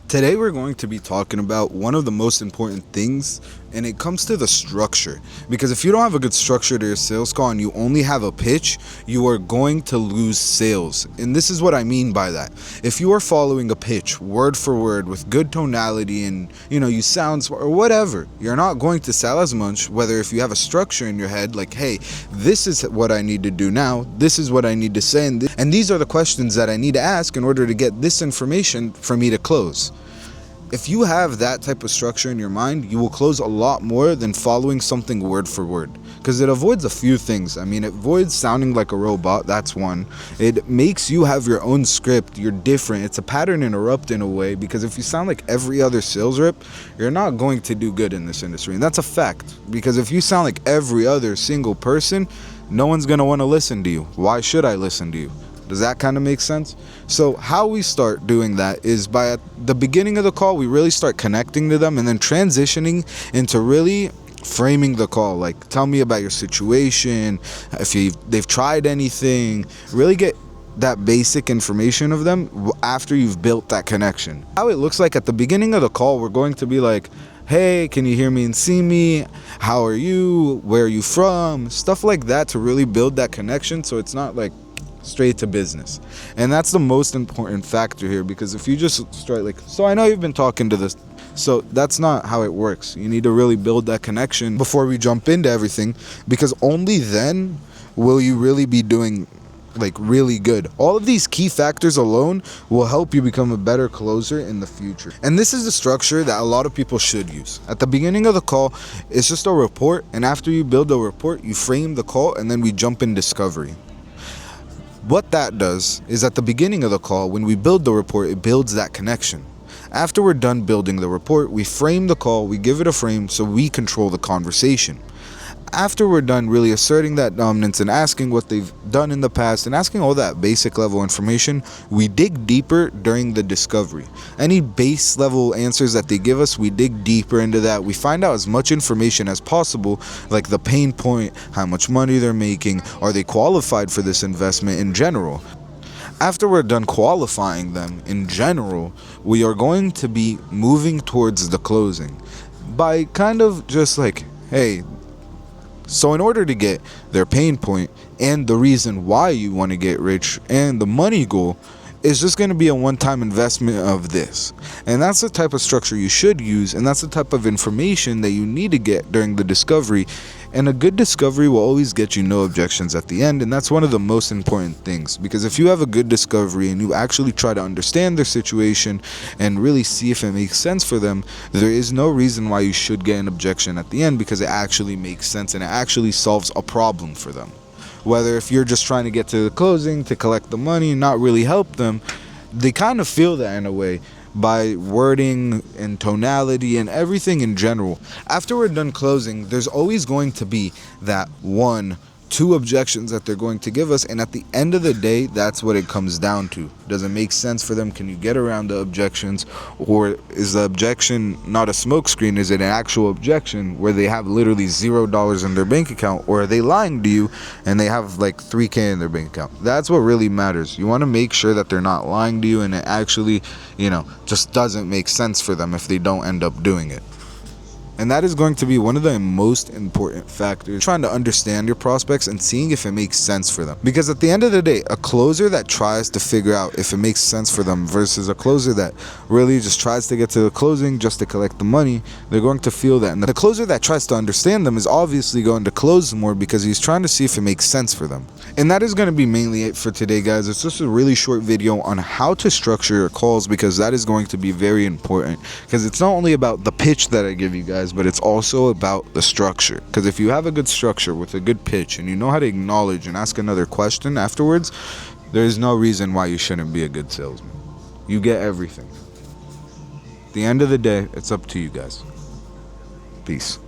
Today we're going to be talking about one of the most important things, and it comes to the structure. Because if you don't have a good structure to your sales call and you only have a pitch, you are going to lose sales. And this is what I mean by that. If you are following a pitch word for word with good tonality and you sound smart or whatever, you're not going to sell as much. Whether if you have a structure in your head like, hey, this is what I need to do now, this is what I need to say, and these are the questions that I need to ask in order to get this information for me to close. If you have that type of structure in your mind, you will close a lot more than following something word for word, because it avoids a few things. It avoids sounding like a robot. That's one. It makes you have your own script. You're different. It's a pattern interrupt in a way, because if you sound like every other sales rep, you're not going to do good in this industry. And that's a fact, because if you sound like every other single person, no one's going to want to listen to you. Why should I listen to you? Does that kind of make sense? So how we start doing that is by at the beginning of the call, we really start connecting to them and then transitioning into really framing the call. Like, tell me about your situation, if they've tried anything, really get that basic information of them after you've built that connection. How it looks like at the beginning of the call, we're going to be like, hey, can you hear me and see me? How are you? Where are you from? Stuff like that to really build that connection, so it's not like straight to business. And that's the most important factor here, because if you just start like, so I know you've been talking to this, so that's not how it works. You need to really build that connection before we jump into everything, because only then will you really be doing like really good. All of these key factors alone will help you become a better closer in the future. And this is the structure that a lot of people should use. At the beginning of the call, it's just a report, and after you build a report, you frame the call, and then we jump in discovery. What that does is at the beginning of the call, when we build the report, it builds that connection. After we're done building the report, we frame the call, we give it a frame so we control the conversation. After we're done really asserting that dominance and asking what they've done in the past and asking all that basic level information, we dig deeper during the discovery. Any base level answers that they give us, we dig deeper into that. We find out as much information as possible, like the pain point, how much money they're making, are they qualified for this investment in general. After we're done qualifying them in general, we are going to be moving towards the closing by kind of just like, hey, so in order to get their pain point and the reason why you want to get rich and the money goal, is just going to be a one-time investment of this. And that's the type of structure you should use, and that's the type of information that you need to get during the discovery. And a good discovery will always get you no objections at the end, and that's one of the most important things, because if you have a good discovery and you actually try to understand their situation and really see if it makes sense for them, there is no reason why you should get an objection at the end, because it actually makes sense and it actually solves a problem for them. Whether if you're just trying to get to the closing to collect the money and not really help them, they kind of feel that in a way by wording and tonality and everything in general. After we're done closing, there's always going to be that 1-2 objections that they're going to give us, and at the end of the day, that's what it comes down to. Does it make sense for them? Can you get around the objections? Or is the objection not a smokescreen? Is it an actual objection where they have literally $0 in their bank account? Or are they lying to you and they have like $3,000 in their bank account? That's what really matters. You want to make sure that they're not lying to you and it actually, just doesn't make sense for them if they don't end up doing it. And that is going to be one of the most important factors, trying to understand your prospects and seeing if it makes sense for them. Because at the end of the day, a closer that tries to figure out if it makes sense for them versus a closer that really just tries to get to the closing just to collect the money, they're going to feel that. And the closer that tries to understand them is obviously going to close more because he's trying to see if it makes sense for them. And that is going to be mainly it for today, guys. It's just a really short video on how to structure your calls, because that is going to be very important. Because it's not only about the pitch that I give you guys, but it's also about the structure. Because if you have a good structure with a good pitch and you know how to acknowledge and ask another question afterwards, there's no reason why you shouldn't be a good salesman. You get everything. At the end of the day, it's up to you guys. Peace.